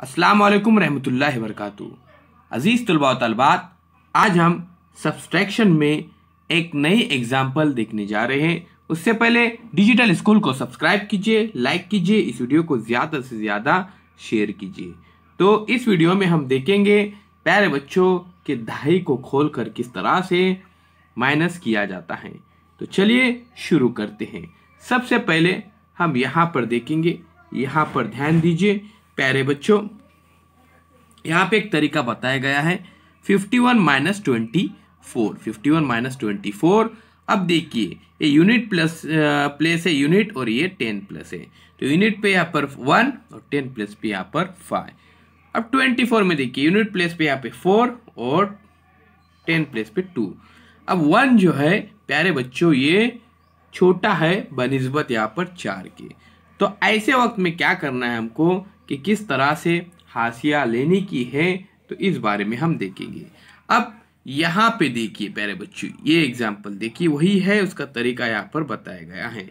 अस्सलाम वालेकुम रहमतुल्लाहि वबरकातुहू। अजीज़ तलबा व तलबात, आज हम सब्सट्रैक्शन में एक नई एग्जाम्पल देखने जा रहे हैं। उससे पहले डिजिटल स्कूल को सब्सक्राइब कीजिए, लाइक कीजिए, इस वीडियो को ज़्यादा से ज़्यादा शेयर कीजिए। तो इस वीडियो में हम देखेंगे प्यारे बच्चों के दहाई को खोलकर किस तरह से माइनस किया जाता है। तो चलिए शुरू करते हैं। सबसे पहले हम यहाँ पर देखेंगे, यहाँ पर ध्यान दीजिए प्यारे बच्चों, यहाँ पे एक तरीका बताया गया है 51 माइनस 24। 51 माइनस 24। अब देखिए ये यूनिट प्लेस है यूनिट, और ये 10 प्लस है। तो यूनिट पे यहाँ पर 1 और 10 प्लस पे यहाँ पर 5। अब 24 में देखिए यूनिट प्लेस पे यहाँ पे 4 और 10 प्लेस पे 2। अब 1 जो है प्यारे बच्चों ये छोटा है बनिस्बत यहाँ पर 4 के। तो ऐसे वक्त में क्या करना है हमको कि किस तरह से हाशिया लेने की है, तो इस बारे में हम देखेंगे। अब यहाँ पे देखिए प्यारे बच्चों, ये एग्जाम्पल देखिए वही है, उसका तरीका यहाँ पर बताया गया है।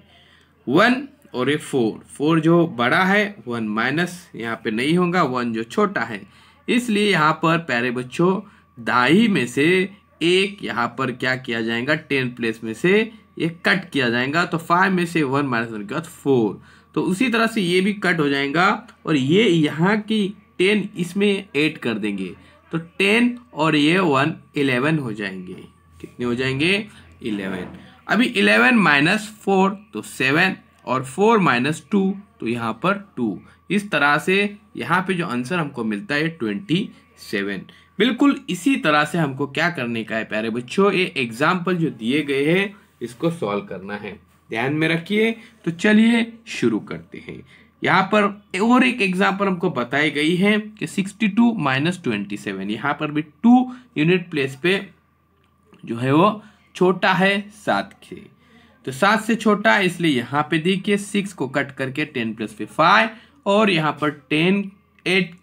1 और ये 4 जो बड़ा है 1 माइनस यहाँ पे नहीं होगा, 1 जो छोटा है, इसलिए यहाँ पर प्यारे बच्चों दाई में से एक यहाँ पर क्या किया जाएगा, 10 प्लेस में से ये कट किया जाएगा। तो 5 में से 1 माइनस होने के बाद 4, तो उसी तरह से ये भी कट हो जाएगा और ये यहाँ की 10 इसमें ऐड कर देंगे, तो 10 और ये 1 11 हो जाएंगे। कितने हो जाएंगे? 11। अभी 11 माइनस 4 तो 7, और 4 माइनस 2 तो यहाँ पर 2। इस तरह से यहाँ पे जो आंसर हमको मिलता है 27। बिल्कुल इसी तरह से हमको क्या करने का है प्यारे बच्चों, ये एग्जाम्पल जो दिए गए हैं इसको सॉल्व करना है, ध्यान में रखिए। तो चलिए शुरू करते हैं। यहाँ पर और एक एग्जाम्पल हमको बताई गई है कि 62 माइनस 27। यहाँ पर भी 2 यूनिट प्लेस पे जो है वो छोटा है 7 से, तो 7 से छोटा है, इसलिए यहाँ पे देखिए 6 को कट करके 10 प्लस पे 5, और यहाँ पर 10 8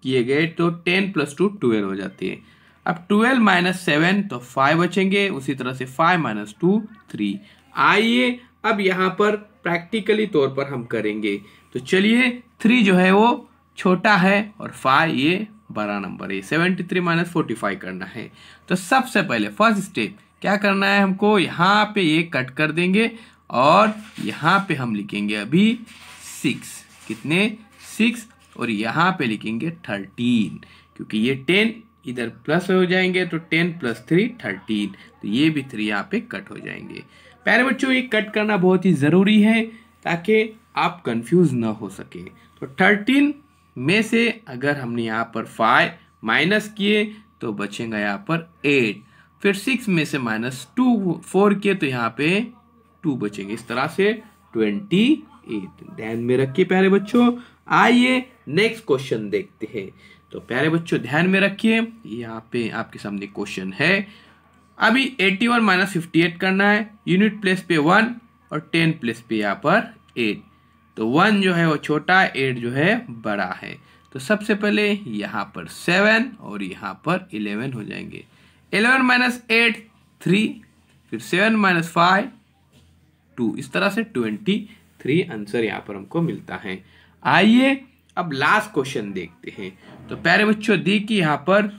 किए गए, तो 10 प्लस 2 12 हो जाती है। अब 12 माइनस 7 तो 5 बचेंगे, उसी तरह से 5 माइनस 2 3। आइए अब यहाँ पर प्रैक्टिकली तौर पर हम करेंगे। तो चलिए 3 जो है वो छोटा है और 5 ये बड़ा नंबर है। 73 माइनस 45 करना है। तो सबसे पहले फर्स्ट स्टेप क्या करना है हमको, यहाँ पे ये कट कर देंगे और यहाँ पे हम लिखेंगे अभी 6। कितने? 6, और यहाँ पे लिखेंगे 13, क्योंकि ये 10 इधर प्लस हो जाएंगे, तो 10 प्लस 3 13, तो ये भी 3 यहाँ पे कट हो जाएंगे। प्यारे बच्चों ये कट करना बहुत ही ज़रूरी है ताकि आप कंफ्यूज ना हो सके। तो 13 में से अगर हमने यहाँ पर 5 माइनस किए तो बचेगा यहाँ पर 8, फिर 6 में से माइनस 4 किए तो यहाँ पे 2 बचेंगे, इस तरह से 28। ध्यान में रखिए प्यारे बच्चों। आइए नेक्स्ट क्वेश्चन देखते हैं। तो प्यारे बच्चों ध्यान में रखिए, यहाँ पे आपके सामने क्वेश्चन है। अभी 81 माइनस 58 करना है, यूनिट प्लेस पे 1 और 10 प्लेस पे यहाँ पर 8। तो 1 जो है वो छोटा, 8 जो है बड़ा है। तो सबसे पहले यहाँ पर 7 और यहाँ पर 11 हो जाएंगे। 11 माइनस 8 3, फिर 7 माइनस 5 2, इस तरह से 23 आंसर यहाँ पर हमको मिलता है। आइए अब लास्ट क्वेश्चन देखते हैं। तो प्यारे बच्चों देखिए यहाँ पर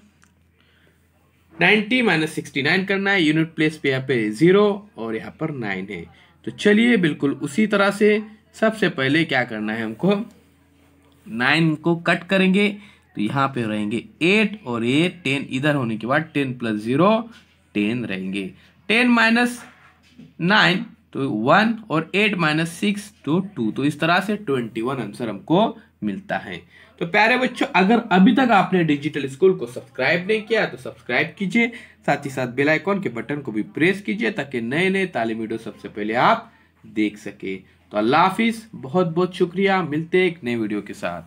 90 माइनस 69 करना है, यूनिट प्लेस पे यहाँ पे 0 और यहाँ पर 9 है। तो चलिए बिल्कुल उसी तरह से सबसे पहले क्या करना है हमको, 9 को कट करेंगे, तो यहाँ पे रहेंगे 8 और ये 10 इधर होने के बाद 10 प्लस 0 10 रहेंगे। 10 माइनस 9 तो 1, और 8 माइनस 6 तो 2, तो इस तरह से 21 आंसर हमको मिलता है। तो प्यारे बच्चों अगर अभी तक आपने डिजिटल स्कूल को सब्सक्राइब नहीं किया तो सब्सक्राइब कीजिए, साथ ही साथ बेल आइकॉन के बटन को भी प्रेस कीजिए ताकि नए नए तालीमी वीडियो सबसे पहले आप देख सके। तो अल्लाह हाफिज, बहुत बहुत शुक्रिया, मिलते हैं एक नए वीडियो के साथ।